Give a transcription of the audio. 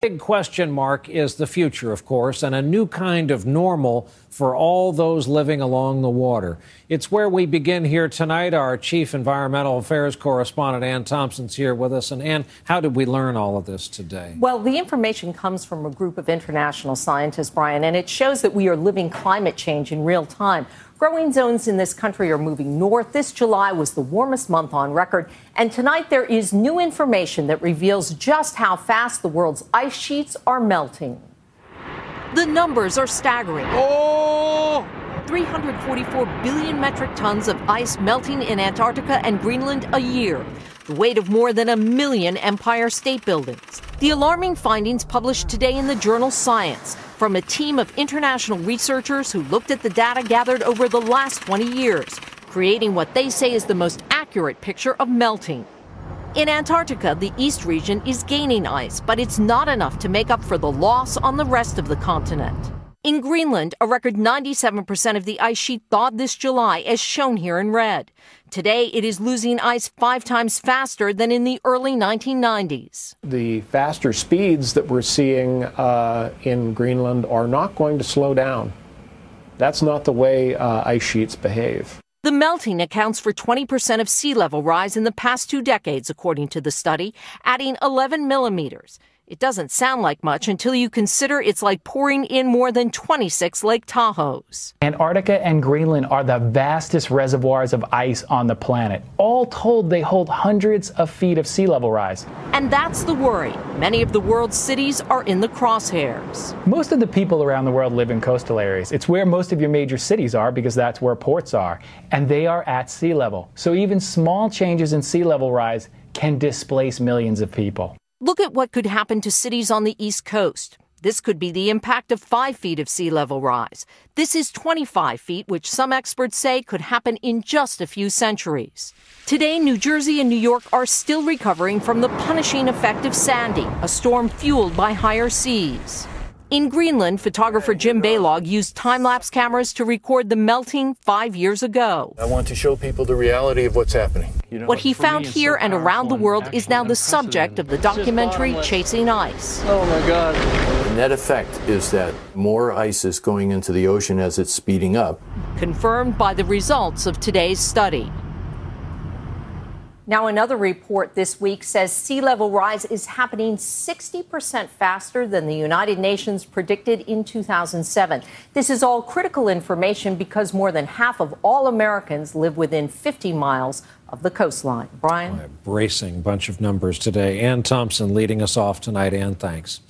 Big question mark is the future, of course, and a new kind of normal for all those living along the water. It's where we begin here tonight. Our chief environmental affairs correspondent, Ann Thompson's here with us. And Ann, how did we learn all of this today? Well, the information comes from a group of international scientists, Brian, and it shows that we are living climate change in real time. Growing zones in this country are moving north. This July was the warmest month on record. And tonight there is new information that reveals just how fast the world's ice sheets are melting. The numbers are staggering. 344 billion metric tons of ice melting in Antarctica and Greenland a year, the weight of more than 1 million Empire State Buildings. The alarming findings published today in the journal Science from a team of international researchers who looked at the data gathered over the last 20 years, creating what they say is the most accurate picture of melting. In Antarctica, the east region is gaining ice, but it's not enough to make up for the loss on the rest of the continent. In Greenland, a record 97% of the ice sheet thawed this July, as shown here in red. Today, it is losing ice 5 times faster than in the early 1990s. The faster speeds that we're seeing in Greenland are not going to slow down. That's not the way ice sheets behave. The melting accounts for 20% of sea level rise in the past 2 decades, according to the study, adding 11 millimeters. It doesn't sound like much until you consider it's like pouring in more than 26 Lake Tahoes. Antarctica and Greenland are the vastest reservoirs of ice on the planet. All told, they hold hundreds of feet of sea level rise. And that's the worry. Many of the world's cities are in the crosshairs. Most of the people around the world live in coastal areas. It's where most of your major cities are because that's where ports are. And they are at sea level. So even small changes in sea level rise can displace millions of people. Look at what could happen to cities on the East Coast. This could be the impact of 5 feet of sea level rise. This is 25 feet, which some experts say could happen in just a few centuries. Today, New Jersey and New York are still recovering from the punishing effect of Sandy, a storm fueled by higher seas. In Greenland, photographer Jim Baylog used time-lapse cameras to record the melting 5 years ago. I want to show people the reality of what's happening. What he found here and around the world is now the subject of the documentary Chasing Ice. Oh my God. The net effect is that more ice is going into the ocean as it's speeding up. Confirmed by the results of today's study. Now, another report this week says sea level rise is happening 60% faster than the United Nations predicted in 2007. This is all critical information because more than half of all Americans live within 50 miles of the coastline. Brian? A bracing bunch of numbers today. Ann Thompson leading us off tonight. Ann, thanks.